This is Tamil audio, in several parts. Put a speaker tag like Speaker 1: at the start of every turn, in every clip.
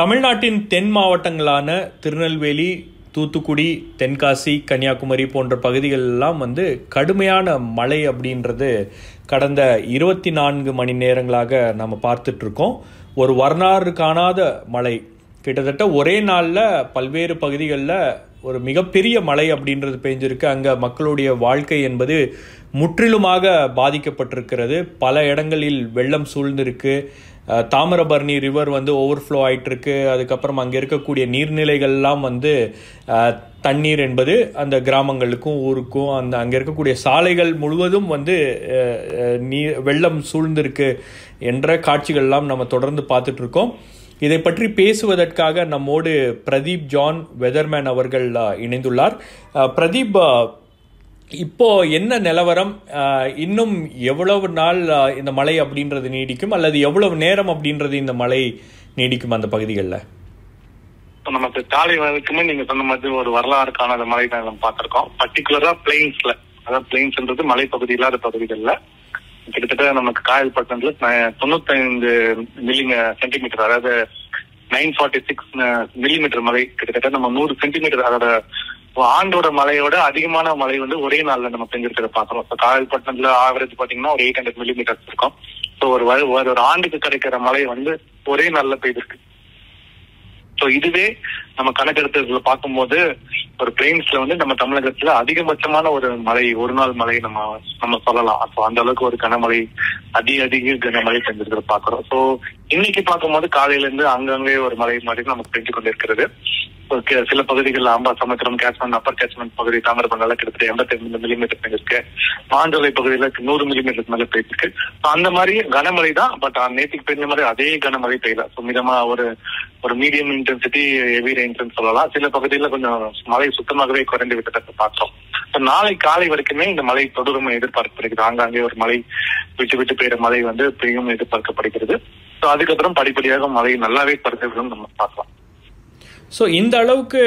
Speaker 1: தமிழ்நாட்டின் தென் மாவட்டங்களான திருநெல்வேலி, தூத்துக்குடி, தென்காசி, கன்னியாகுமரி போன்ற பகுதிகளெல்லாம் கடுமையான மழை அப்படின்றது கடந்த 24 மணி நேரங்களாக நம்ம பார்த்துட்ருக்கோம். ஒரு வரலாறு காணாத மழை, கிட்டத்தட்ட ஒரே நாளில் பல்வேறு பகுதிகளில் ஒரு மிகப்பெரிய மழை அப்படின்றது பெஞ்சிருக்கு. அங்கே மக்களுடைய வாழ்க்கை என்பது முற்றிலுமாக பாதிக்கப்பட்டிருக்கிறது. பல இடங்களில் வெள்ளம் சூழ்ந்திருக்கு. தாமிரபரணி ரிவர் ஓவர்ஃப்ளோ ஆகிட்டுருக்கு. அதுக்கப்புறம் அங்கே இருக்கக்கூடிய நீர்நிலைகள்லாம் தண்ணீர் என்பது அந்த கிராமங்களுக்கும் ஊருக்கும் அங்கே இருக்கக்கூடிய சாலைகள் முழுவதும் வெள்ளம் சூழ்ந்திருக்கு என்ற காட்சிகள்லாம் நம்ம தொடர்ந்து பார்த்துட்ருக்கோம். இதை பற்றி பேசுவதற்காக நம்மோடு பிரதீப் ஜான் வெதர்மேன் அவர்கள் இணைந்துள்ளார். பிரதீப், இப்போ என்ன நிலவரம்? இன்னும் எவ்வளவு நாள் இந்த மழை அப்படின்றது நீடிக்கும், அல்லது எவ்வளவு நேரம் அப்படின்றது இந்த மழை நீடிக்கும் அந்த பகுதிகளில்?
Speaker 2: நமக்கு காலை வரைக்குமே நீங்க சொன்ன மாதிரி ஒரு வரலாறு காணாத மழை தான் நம்ம பார்த்திருக்கோம். பர்டிகுலரா பிளெயின்ஸ்ல, அதாவது பிளெயின்ஸ்ன்றது மலைப்பகுதி இல்லாத பகுதிகளில் கிட்டத்தட்ட நமக்கு காயல்பட்டினத்துல 95 சென்டிமீட்டர், அதாவது 946 மில்லிமீட்டர் மழை, கிட்டத்தட்ட நம்ம 100 சென்டிமீட்டர், அதோட ஆண்டோட மழையோட அதிகமான மழை ஒரே நாள்ல நம்ம பெஞ்சிருக்கிறத பாக்குறோம். காயல்பட்டினத்துல ஆவரேஜ் பாத்தீங்கன்னா ஒரு 800 மில்லிமீட்டர்ஸ் இருக்கும். ஸோ ஒரு ஆண்டுக்கு கிடைக்கிற மழை ஒரே நாள்ல பெய்திருக்கு. ஸோ இதுவே நம்ம கணக்கெடுத்துல பார்க்கும்போது ஒரு பிளெயின்ஸ்ல நம்ம தமிழகத்துல அதிகபட்சமான ஒரு மழை, ஒரு நாள் மழை நம்ம சொல்லலாம். ஸோ அந்த அளவுக்கு ஒரு கனமழை, அதிக கனமழை பெஞ்சிருக்கிறத பாக்குறோம். ஸோ இன்னைக்கு பார்க்கும்போது காலையில இருந்து அங்கங்கே ஒரு மழை மாதிரி நமக்கு பெஞ்சு கொண்டிருக்கிறது. சில பகுதிகளில் சமுத்திரம் கேட்ச்மெண்ட், அப்பர் கேட்ச்மெண்ட் பகுதி தாமிரபரணில கிட்டத்தட்ட 85 மில்லிமீட்டர் பெய்திருக்கு. மாஞ்சோலை பகுதியில 100 மில்லிமீட்டர் மேல பெய்திருக்கு. அந்த மாதிரி கனமழை தான். பட் நேற்றுக்கு பெய்த மாதிரி அதே கனமழை பெய்யல. ஸோ மிதமா ஒரு மீடியம் இன்டென்சிட்டி, ஹெவி ரெயின்ஸ் சொல்லலாம். சில பகுதியில் கொஞ்சம் மழை சுத்தமாகவே குறைந்து விட்டதை பார்த்தோம். நாளை காலை வரைக்குமே இந்த மழை தொடரும் எதிர்பார்க்கப்படுகிறது. ஆங்காங்கே ஒரு மழை விட்டு பெய்கிற மழை பெய்யும் எதிர்பார்க்கப்படுகிறது. ஸோ அதுக்கப்புறம் படிப்படியாக மழை நல்லாவே குறைந்து நம்ம பார்க்கலாம்.
Speaker 1: ஸோ இந்த அளவுக்கு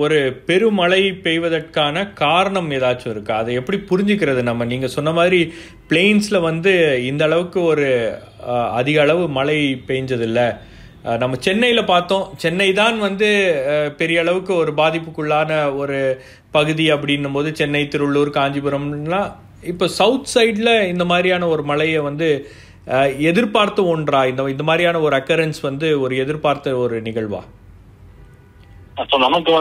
Speaker 1: ஒரு பெருமழை பெய்வதற்கான காரணம் ஏதாச்சும் இருக்கா? அதை எப்படி புரிஞ்சுக்கிறது நம்ம? நீங்கள் சொன்ன மாதிரி பிளெயின்ஸில் இந்த அளவுக்கு ஒரு அதிக அளவு மழை பெய்ஞ்சதில்லை. நம்ம சென்னையில் பார்த்தோம். சென்னை தான் பெரிய அளவுக்கு ஒரு பாதிப்புக்குள்ளான ஒரு பகுதி அப்படின்னும் போது சென்னை, திருவள்ளூர், காஞ்சிபுரம்லாம் இப்போ சவுத் சைடில் இந்த மாதிரியான ஒரு மழையை எதிர்பார்த்த ஒன்றா? இந்த மாதிரியான ஒரு அக்கரன்ஸ் ஒரு எதிர்பார்த்த ஒரு நிகழ்வா?
Speaker 2: நமக்கு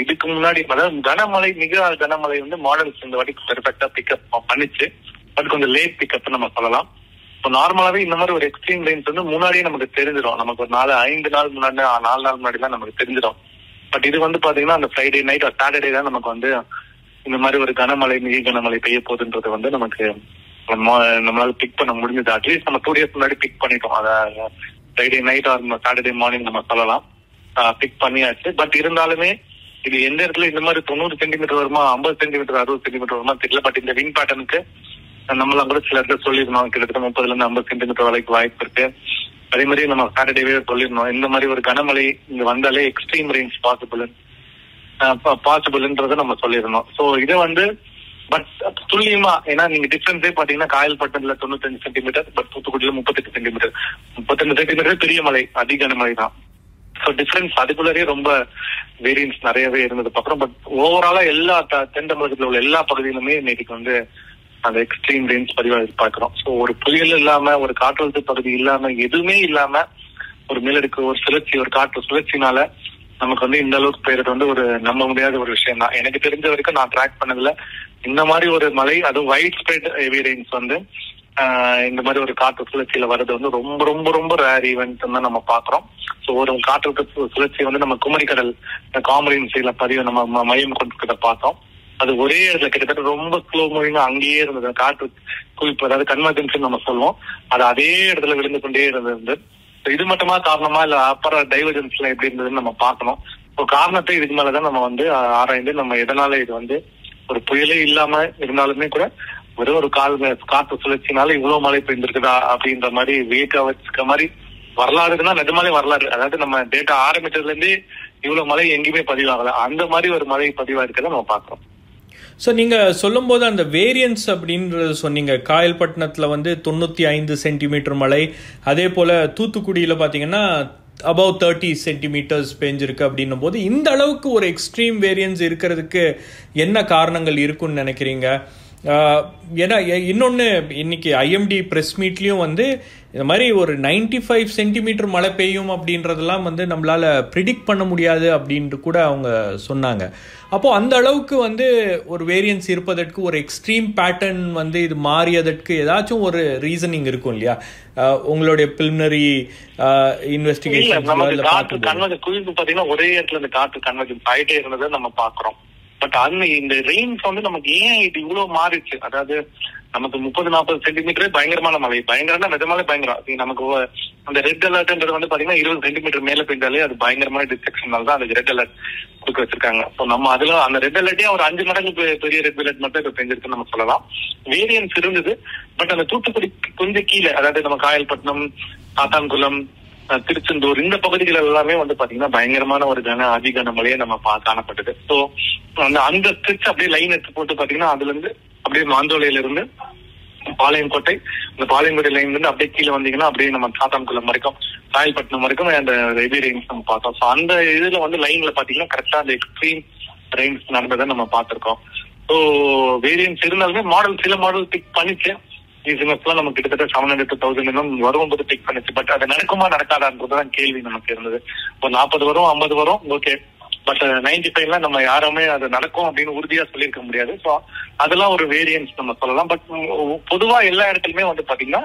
Speaker 2: இதுக்கு முன்னாடி கனமழை, மிக கனமழை மாடல்ஸ் இந்த வாட்டி பெர்ஃபெக்டா பிக்கப் பண்ணிச்சு. பட் கொஞ்சம் லேட் பிக்கப் நம்ம சொல்லலாம். இப்போ நார்மலாவே இந்த மாதிரி ஒரு எக்ஸ்ட்ரீம் ரெயின்ஸ் முன்னாடியே நமக்கு தெரிஞ்சிடும். நமக்கு ஒரு 5 நாள் முன்னாடி, 4 நாள் முன்னாடி தான் நமக்கு தெரிஞ்சிடும். பட் இது பாத்தீங்கன்னா அந்த ஃப்ரைடே நைட் ஆர் சாட்டர்டே தான் நமக்கு இந்த மாதிரி ஒரு கனமழை, மிக கனமழை பெய்ய போகுதுன்றது நமக்கு நம்மளால பிக் பண்ண முடிஞ்சது. அட்லீஸ்ட் நம்ம 2 டேஸ் முன்னாடி பிக் பண்ணிட்டோம். அதை Friday night or Saturday morning நம்ம சொல்லலாம் பிக் பண்ணியாச்சு. பட் இருந்தாலுமே இது எந்த இடத்துல இந்த மாதிரி 90 சென்டிமீட்டர் வருமா, 50 சென்டிமீட்டர், 60 சென்டிமீட்டர் வருமா தெரியல. பட் இந்த விண்ட் பேட்டர்னுக்கு நம்மளாம் கூட சில இடத்துல சொல்லிருந்தோம், கிட்டத்தட்ட 30 to 50 சென்டிமீட்டர் வரைக்கும் வாய்ப்பு இருக்கு. அதே மாதிரி நம்ம சாட்டர்டேவே சொல்லிருந்தோம், இந்த மாதிரி ஒரு கனமழை இங்க வந்தாலே எக்ஸ்ட்ரீம் ரெயின்ஸ் பாசிபிள்ன்றதை நம்ம சொல்லியிருந்தோம். ஸோ இது பட் துல்லியமா, ஏன்னா நீங்க டிஃபரன்ஸே பாத்தீங்கன்னா காயல்பட்டினத்துல 95 சென்டிமீட்டர், பட் தூத்துக்குடியில 38 சென்டிமீட்டர். 32 சென்டிமீட்டர் பெரிய மழை, அதிக கனமழை தான். ஸோ டிஃபரன்ஸ் அதுக்குள்ளே ரொம்ப வேரியன்ஸ் நிறையவே இருந்தது பார்க்குறோம். பட் ஓவராலா எல்லா தென் தமிழகத்தில் உள்ள எல்லா பகுதியிலுமே இன்னைக்கு அந்த எக்ஸ்ட்ரீம் ரெயின்ஸ் பதிவாக பார்க்கிறோம். ஸோ ஒரு புயல் இல்லாம, ஒரு காற்றழுத்த பகுதி இல்லாம, எதுவுமே இல்லாம ஒரு மேலடுக்கு ஒரு சுழற்சி, ஒரு காற்று சுழற்சினால நமக்கு இந்த அளவுக்கு பெய்யறது ஒரு நம்ப முடியாத ஒரு விஷயம் தான். எனக்கு தெரிஞ்ச வரைக்கும் நான் ட்ராக் பண்ணதுல இந்த மாதிரி ஒரு மழை, அதுவும் வைட் ஸ்ப்ரெட் ஹெவி ரெயின்ஸ் இந்த மாதிரி ஒரு காற்று சுழற்சியில வர்றது ரொம்ப ரொம்ப ரொம்ப ரேர் ஈவென்ட் தான் நம்ம பாக்குறோம். ஸோ ஒரு காற்று சுழற்சி நம்ம குமரிக்கடல் காமரின்சில பதிவு நம்ம மையம் கொண்டு பார்த்தோம். அது ஒரே இடத்துல கிட்டத்தட்ட ரொம்ப ஸ்லோ மூவிங்கா அங்கேயே இருந்தது. காற்று குவிப்பு, அதாவது கன்வர்ஜென்ஸ் நம்ம சொல்லுவோம், அது அதே இடத்துல விழுந்து கொண்டே இருந்தது. இது மட்டுமா காரணமா, இல்ல அப்புறம் டைவர்ஜென்ஸ்ல எப்படி இருந்ததுன்னு நம்ம பார்க்கணும். இப்போ காரணத்தை இதுக்கு மேலதான் நம்ம ஆராய்ந்து நம்ம எதனால இது ஒரு புயலே இல்லாம இருந்தாலுமே கூட வெறும் ஒரு காற்று சுழற்சினால இவ்வளவு மழை பெய்ந்திருக்குதா அப்படின்ற மாதிரி வியக்க வச்சுக்க மாதிரி வரலாறுன்னா நிஜமாலே வரலாறு. அதாவது நம்ம டேட்டா ஆரம்பிச்சதுல இருந்தே இவ்வளவு மழை எங்கேயுமே பதிவாகல, அந்த மாதிரி ஒரு மழை பதிவா இருக்கிறத நம்ம பாக்குறோம்.
Speaker 1: ஸோ நீங்கள் சொல்லும்போது அந்த வேரியன்ஸ் அப்படின்றது சொன்னீங்க. காயல்பட்டினத்தில் 95 சென்டிமீட்டர் மழை, அதே போல் தூத்துக்குடியில் பார்த்தீங்கன்னா above 30 சென்டிமீட்டர்ஸ் பெஞ்சிருக்கு அப்படின்னும் போது இந்த அளவுக்கு ஒரு எக்ஸ்ட்ரீம் வேரியன்ஸ் இருக்கிறதுக்கு என்ன காரணங்கள் இருக்குன்னு நினைக்கிறீங்க? ஏன்னா இன்னொன்று, இன்னைக்கு ஐஎம்டி ப்ரெஸ் மீட்லேயும் வந்து இந்த மாதிரி ஒரு 95 சென்டிமீட்டர் மழை பெய்யும் அப்படின்றதெல்லாம் வந்து நம்மளால் ப்ரிடிக்ட் பண்ண முடியாது அப்படின்ட்டு கூட அவங்க சொன்னாங்க. அப்போது அந்த அளவுக்கு வந்து ஒரு வேரியன்ஸ் இருப்பதற்கு, ஒரு எக்ஸ்ட்ரீம் பேட்டர்ன் வந்து இது மாறியதற்கு ஏதாச்சும் ஒரு ரீசனிங் இருக்கும் இல்லையா? உங்களுடைய பிலிமினரி இன்வெஸ்டிகேஷன்
Speaker 2: குவிப்பு பார்த்தீங்கன்னா ஒரே இடத்துல இந்த காற்று கன்வர்ஜென்ஸ் ஆகிட்டே இருந்ததை நம்ம பார்க்குறோம். பட் அந்த இந்த ரெயின்ஸ் வந்து நமக்கு ஏன் இது இவ்வளவு மாறிச்சு? அதாவது நமக்கு 30-40 சென்டிமீட்டரே பயங்கரமான மழை, பயங்கரம்னா நிஜமாலே பயங்கரம். நமக்கு அந்த ரெட் அலர்ட்ன்றது வந்து பாத்தீங்கன்னா 20 சென்டிமீட்டர் மேல பெய்தாலே அது பயங்கரமான டிஸ்ட்ரக்ஷனால தான் அந்த ரெட் அலர்ட் கொடுக்க வச்சிருக்காங்க. ஸோ நம்ம அதுல அந்த ரெட் அலர்ட்டே ஒரு 5 மடங்கு பெரிய ரெட் அலர்ட் மட்டும் இப்ப பெஞ்சிருக்குன்னு நம்ம சொல்லலாம். வேரியன்ஸ் இருந்தது. பட் அந்த தூத்துக்குடி கொஞ்சம் கீழே, அதாவது நம்ம காயல்பட்டினம், சாத்தான்குளம், திருச்செந்தூர் இந்த பகுதிகள் எல்லாமே வந்து பாத்தீங்கன்னா பயங்கரமான ஒரு அதிகன மழையை நம்ம காணப்பட்டது. ஸோ அந்த ஸ்ட்ரிச் அப்படியே லைன் எடுத்து போட்டு பாத்தீங்கன்னா அதுல இருந்து அப்படியே மாந்தோலையில இருந்து பாளையங்கோட்டை, இந்த பாளையங்கோட்டை லைன்ல இருந்து அப்படியே கீழே வந்தீங்கன்னா அப்படியே நம்ம சாத்தான்குளம் வரைக்கும், காயல்பட்டினம் வரைக்கும் அந்த ஹெவி ரெயின்ஸ் நம்ம பார்த்தோம். ஸோ அந்த இதுல வந்து லைன்ல பாத்தீங்கன்னா கரெக்டா அந்த எக்ஸ்ட்ரீம் ரெயின்ஸ் நடந்ததை நம்ம பார்த்திருக்கோம். ஸோ வேரியன்ஸ் இருந்தாலுமே மாடல், சில மாடல் பிக் பண்ணிச்சு. எல்லாம் நமக்கு கிட்டத்தட்ட 700 to 1000 வரும்போது பிக் பண்ணிச்சு. பட் அது நடக்குமா நடக்காதான்றதுதான் கேள்வி நமக்கு இருந்தது. இப்போ 40 வரும், 50 வரும், ஓகே. பட் 95 நம்ம யாருமே அது நடக்கும் அப்படின்னு உறுதியா சொல்லியிருக்க முடியாது. ஸோ அதெல்லாம் ஒரு வேரியன்ஸ் நம்ம சொல்லலாம். பட் பொதுவா எல்லா இடத்துலயுமே வந்து பாத்தீங்கன்னா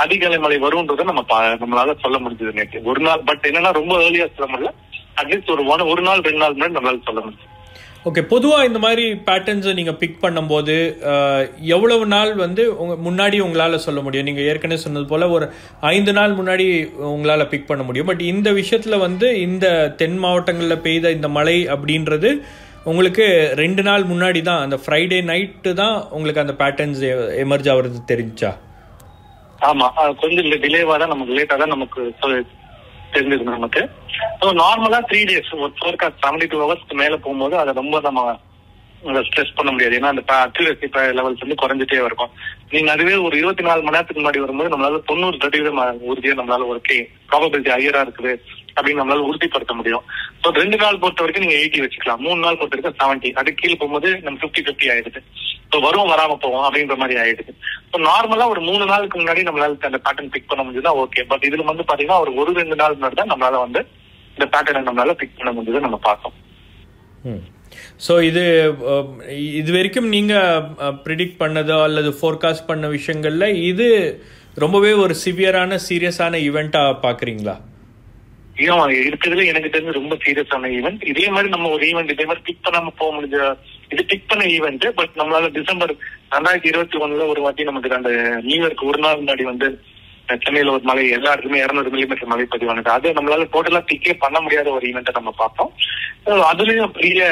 Speaker 2: அதிக மழை வரும்ன்றதை நம்மளால சொல்ல முடிஞ்சது நேற்று ஒரு நாள். பட் என்னன்னா ரொம்ப ஏர்லியா சொல்ல முடியல. அட்லீஸ்ட் ஒரு நாள் 2 நாள் முன்னாடி நம்மளால சொல்ல முடியும்.
Speaker 1: ஓகே, பொதுவாக இந்த மாதிரி பேட்டர்ன்ஸை நீங்கள் பிக் பண்ணும்போது எவ்வளவு நாள் வந்து முன்னாடி உங்களால் சொல்ல முடியும்? நீங்கள் ஏற்கனவே சொன்னது போல் ஒரு 5 நாள் முன்னாடி உங்களால் பிக் பண்ண முடியும். பட் இந்த விஷயத்தில் வந்து இந்த தென் மாவட்டங்களில் பெய்த இந்த மழை அப்படின்றது உங்களுக்கு 2 நாள் முன்னாடி தான், அந்த ஃப்ரைடே நைட்டு தான் உங்களுக்கு அந்த பேட்டர்ன்ஸ் எமர்ஜ் ஆகிறது தெரிஞ்சா?
Speaker 2: ஆமா, கொஞ்சம் டிலேவா தான், நமக்கு லேட்டா தான் நமக்கு தெரிஞ்சது நமக்கு. நார்மலா 3 days ஃபோர்காஸ்ட் 72 hours மேல போகும்போது அதை ரொம்ப நம்ம ஸ்ட்ரெஸ் பண்ண முடியாது. ஏன்னா அந்த அக்யூரசி லெவல்ஸ் வந்து குறைஞ்சிட்டே இருக்கும். நீங்க அதுவே ஒரு 24 மணி நேரத்துக்கு முன்னாடி வரும்போது நம்மளால 90% உறுதியா நம்மளால ஒரு ப்ராபபிலிட்டி ஹையரா இருக்குது அப்படின்னு நம்மளால உறுதிப்படுத்த முடியும். ஸோ 2 நாள் பொறுத்த வரைக்கும் நீங்க 80 வச்சுக்கலாம், 3 நாள் பொறுத்த வரைக்கும் 70, அது கீழே போகும்போது நம்ம 50-50 ஆயிடுது. ஸோ வரும் வராம போவோம் அப்படின்ற மாதிரி ஆயிடுது. ஸோ நார்மலா ஒரு 3 நாளுக்கு முன்னாடி நம்மளால அந்த பேட்டர்ன் பிக் பண்ண முடிஞ்சதுன்னா ஓகே. பட் இதுல வந்து பாத்தீங்கன்னா ஒரு 2 நாள் முன்னாடி தான் நம்மளால வந்து இந்த பேட்டர்னை நம்மளால பிக் பண்ண முடிஞ்சது நம்ம பார்த்தோம்.
Speaker 1: ஸோ இது வரைக்கும் நீங்க ப்ரிடிக்ட் பண்ணதோ அல்லது ஃபோர்காஸ்ட் பண்ண விஷயங்கள்ல இது ரொம்பவே ஒரு சிவியரான சீரியஸான ஈவெண்டா பாக்குறீங்களா?
Speaker 2: இருக்கிறதுல எனக்கு தெரிஞ்சு ரொம்ப சீரியஸான ஈவெண்ட். இதே மாதிரி நம்ம ஒரு ஈவெண்ட் இதே மாதிரி பிக் பண்ணாம போக முடிஞ்ச, இது பிக் பண்ண ஈவெண்ட். பட் நம்மளால டிசம்பர் 2021 ஒரு வாட்டி நமக்கு அந்த நியூ இயர்க்கு ஒரு நாள் முன்னாடி வந்து சென்னையில ஒரு மழை, எல்லா இடத்துலயுமே 200 மில்லிமீட்டர் மழை பதிவானது. அது நம்மளால டோட்டலா பிக்கே பண்ண முடியாத ஒரு ஈவெண்ட்டை நம்ம பார்த்தோம். அதுலயும் பெரிய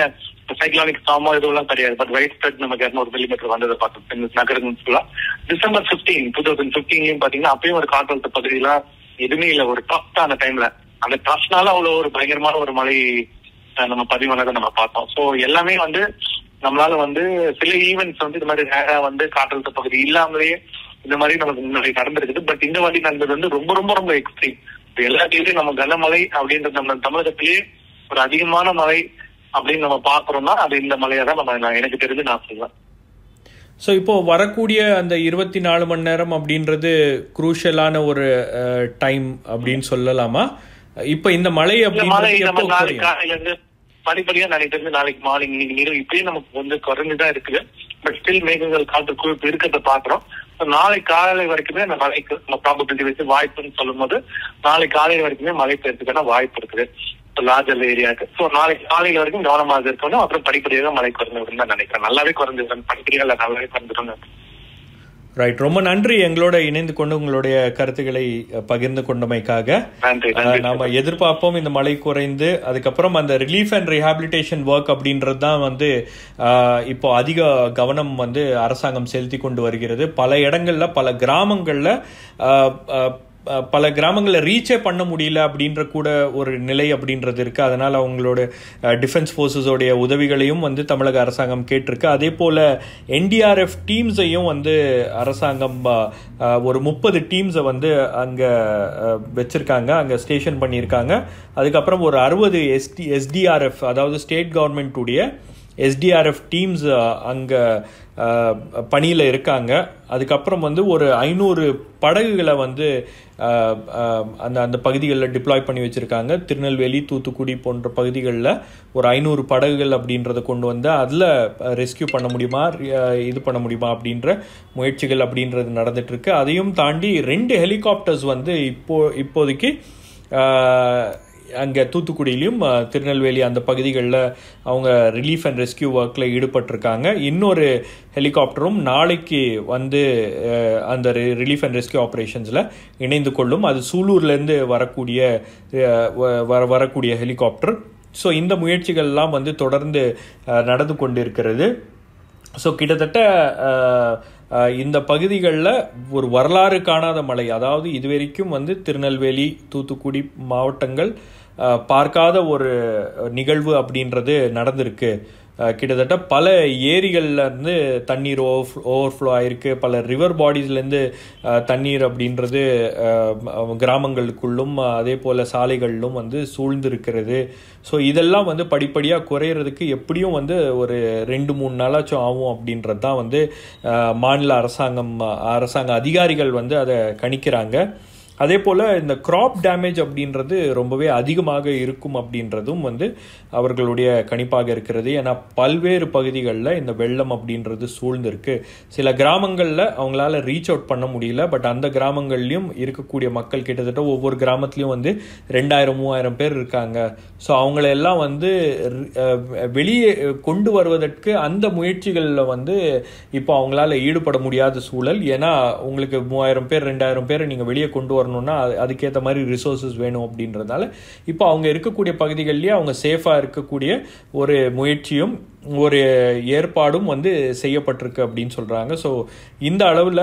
Speaker 2: சைக்ளானிக் ஸ்டார்மோ எதுவும் கிடையாது. பட் வைட் ஸ்ப்ரெட் நமக்கு 200 மில்லிமீட்டர் வந்ததை பார்த்தோம் நகரத்துல. டிசம்பர் 15, 2015 பாத்தீங்கன்னா அப்பயும் ஒரு காற்றழுத்த பகுதியில எதுவுமே இல்ல, ஒரு ட்ரஸ்ட் அந்த டைம்ல. அந்த ட்ரஸ்ட்னால அவ்வளவு ஒரு பயங்கரமான ஒரு மழை நம்ம பதிவானதை நம்ம பார்த்தோம். ஸோ எல்லாமே வந்து நம்மளால வந்து சில ஈவெண்ட்ஸ் வந்து இது மாதிரி நேரா வந்து காற்றழுத்த பகுதி இல்லாமலேயே இந்த மாதிரி நமக்கு முன்னாடி நடந்திருக்குது. பட் இந்த வாட்டி நடந்தது வந்து ரொம்ப ரொம்ப ரொம்ப எக்ஸ்ட்ரீம். எல்லாத்தையும் நம்ம கனமழை அப்படின்றது நம்ம தமிழகத்திலேயே ஒரு அதிகமான மழை அப்படின்னு நம்ம பாக்குறோம்னா அது இந்த மழையை தான் நம்ம எனக்கு தெரிஞ்சு நான் சொல்லுவேன்.
Speaker 1: ஸோ இப்போ வரக்கூடிய அந்த 24 மணி நேரம் அப்படின்றது குரூஷியலான ஒரு டைம் அப்படின்னு சொல்லலாமா? இப்ப இந்த மழை
Speaker 2: காலையில படிப்படியா நினைக்கிறது நாளைக்கு மார்னிங் இன்னைக்கு இப்பயும் நமக்கு வந்து குறைஞ்சுதான் இருக்குது. பட் ஸ்டில் மேகங்கள் காற்று குவிப்பு இருக்கிறத பாக்குறோம். நாளை காலை வரைக்குமே அந்த மழைக்கு ப்ராபபிலிட்டி வச்சு வாய்ப்புன்னு சொல்லும் போது நாளை காலை வரைக்குமே மழை பெய்யறதுக்கான வாய்ப்பு இருக்குது லார்ஜர் ஏரியாவுக்கு. ஸோ நாளைக்கு காலையில வரைக்கும் கவனமாக இருக்கணும். அப்புறம் படிப்படியாக மழை குறைஞ்சிடும் தான் நினைக்கிறேன். நல்லாவே குறைஞ்சிடும், படிப்படியாக இல்லை நல்லாவே குறைஞ்சிடும்.
Speaker 1: ரைட், ரொம்ப நன்றி எங்களோட இணைந்து கொண்டு உங்களுடைய கருத்துக்களை பகிர்ந்து கொண்டமைக்காக. நாம எதிர்பார்ப்போம் இந்த மழை குறைந்து அதுக்கப்புறம் அந்த ரிலீஃப் அண்ட் ரீஹாபிலிட்டேஷன் ஒர்க் அப்படின்றது தான் வந்து இப்போ அதிக கவனம் வந்து அரசாங்கம் செலுத்தி கொண்டு வருகிறது. பல இடங்கள்ல பல கிராமங்கள்ல பல கிராமங்களில் ரீச்சே பண்ண முடியல அப்படின்ற கூட ஒரு நிலை அப்படின்றது இருக்குது. அதனால் அவங்களோட டிஃபென்ஸ் ஃபோர்ஸஸோடைய உதவிகளையும் வந்து தமிழக அரசாங்கம் கேட்டிருக்கு. அதே போல் என்டிஆர்எஃப் டீம்ஸையும் வந்து அரசாங்கம் ஒரு 30 டீம்ஸை வந்து அங்கே வச்சுருக்காங்க, அங்கே ஸ்டேஷன் பண்ணியிருக்காங்க. அதுக்கப்புறம் ஒரு 60 எஸ்டிஆர்எஃப், அதாவது ஸ்டேட் கவர்மெண்ட்டுடைய எஸ்டிஆர்எஃப் டீம்ஸ் அங்கே பணியில் இருக்காங்க. அதுக்கப்புறம் வந்து ஒரு 500 படகுகளை வந்து அந்த பகுதிகளில் டிப்ளாய் பண்ணி வச்சுருக்காங்க. திருநெல்வேலி, தூத்துக்குடி போன்ற பகுதிகளில் ஒரு 500 படகுகள் அப்படின்றத கொண்டு வந்து அதில் ரெஸ்கியூ பண்ண முடியுமா, இது பண்ண முடியுமா அப்படின்ற முயற்சிகள் அப்படின்றது நடந்துகிட்ருக்கு. அதையும் தாண்டி 2 ஹெலிகாப்டர்ஸ் வந்து இப்போதைக்கு அங்கே தூத்துக்குடியிலையும் திருநெல்வேலி அந்த பகுதிகளில் அவங்க ரிலீஃப் அண்ட் ரெஸ்கியூ ஒர்க்கில் ஈடுபட்டிருக்காங்க. இன்னொரு ஹெலிகாப்டரும் நாளைக்கு வந்து அந்த ரிலீஃப் அண்ட் ரெஸ்கியூ ஆப்ரேஷன்ஸில் இணைந்து கொள்ளும். அது சூலூர்லேருந்து வரக்கூடிய ஹெலிகாப்டர். ஸோ இந்த முயற்சிகள்லாம் வந்து தொடர்ந்து நடந்து கொண்டு இருக்கிறது. ஸோ கிட்டத்தட்ட இந்த பகுதிகளில் ஒரு வரலாறு காணாத மழை, அதாவது இதுவரைக்கும் வந்து திருநெல்வேலி, தூத்துக்குடி மாவட்டங்கள் பார்க்காத ஒரு நிகழ்வு அப்படின்றது நடந்திருக்கு. கிட்டத்தட்ட பல ஏரிகள்லேருந்து தண்ணீர் ஓவர்ஃப்ளோ ஆகிருக்கு. பல ரிவர் பாடிஸ்லேருந்து தண்ணீர் அப்படின்றது கிராமங்களுக்குள்ளும் அதே போல் சாலைகளிலும் வந்து சூழ்ந்திருக்கிறது. ஸோ இதெல்லாம் வந்து படிப்படியாக குறையிறதுக்கு எப்படியும் வந்து ஒரு 2-3 நாளாச்சும் ஆகும் அப்படின்றது தான் வந்து மாநில அரசாங்க அதிகாரிகள் வந்து அதை கணிக்கிறாங்க. அதே போல் இந்த கிராப் டேமேஜ் அப்படின்றது ரொம்பவே அதிகமாக இருக்கும் அப்படின்றதும் வந்து அவர்களுடைய கணிப்பாக இருக்கிறது. ஏன்னா பல்வேறு பகுதிகளில் இந்த வெள்ளம் அப்படின்றது சூழ்ந்திருக்கு. சில கிராமங்களில் அவங்களால ரீச் அவுட் பண்ண முடியல. பட் அந்த கிராமங்கள்லையும் இருக்கக்கூடிய மக்கள் கிட்டத்தட்ட ஒவ்வொரு கிராமத்துலேயும் வந்து 2000-3000 பேர் இருக்காங்க. ஸோ அவங்களெல்லாம் வந்து வெளியே கொண்டு வருவதற்கு அந்த முயற்சிகளில் வந்து இப்போ அவங்களால ஈடுபட முடியாத சூழல். ஏன்னா உங்களுக்கு 3000 பேர் 2000 பேரை நீங்கள் வெளியே கொண்டு வரணும்னா அதுக்கேற்ற மாதிரி ரிசோர்ஸஸ் வேணும் அப்படின்றதுனால இப்போ அவங்க இருக்கக்கூடிய பகுதிகளிலேயே அவங்க சேஃபாக இருக்கக்கூடிய ஒரு முயற்சியும் ஒரு ஏற்பாடும் வந்து செய்யப்பட்டிருக்கு அப்படின்னு சொல்கிறாங்க. ஸோ இந்த அளவில்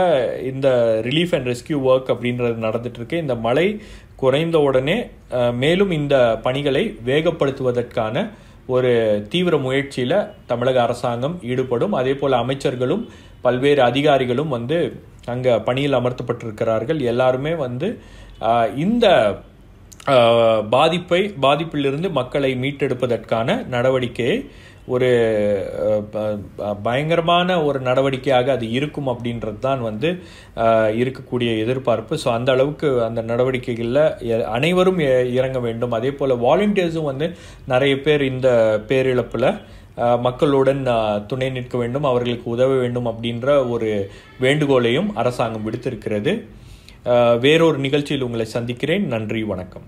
Speaker 1: இந்த ரிலீஃப் அண்ட் ரெஸ்கியூ ஒர்க் அப்படின்றது நடந்துட்டுருக்கு. இந்த மழை குறைந்த உடனே மேலும் இந்த பணிகளை வேகப்படுத்துவதற்கான ஒரு தீவிர முயற்சியில் தமிழக அரசாங்கம் ஈடுபடும். அதே போல் அமைச்சர்களும் பல்வேறு அதிகாரிகளும் வந்து அங்கே பணியில் அமர்த்தப்பட்டிருக்கிறார்கள். எல்லாருமே வந்து இந்த பாதிப்பிலிருந்து மக்களை மீட்டெடுப்பதற்கான நடவடிக்கையை ஒரு பயங்கரமான ஒரு நடவடிக்கையாக அது இருக்கும் அப்படின்றது தான் வந்து இருக்கக்கூடிய எதிர்பார்ப்பு. ஸோ அந்த அளவுக்கு அந்த நடவடிக்கைகளில் அனைவரும் இறங்க வேண்டும். அதே போல் வாலண்டியர்ஸும் வந்து நிறைய பேர் இந்த பேரிழப்பில் மக்களுடன் துணை நிற்க வேண்டும், அவர்களுக்கு உதவ வேண்டும் அப்படின்ற ஒரு வேண்டுகோளையும் அரசாங்கம் விடுத்திருக்கிறது. வேறொரு நிகழ்ச்சியில் உங்களை சந்திக்கிறேன். நன்றி, வணக்கம்.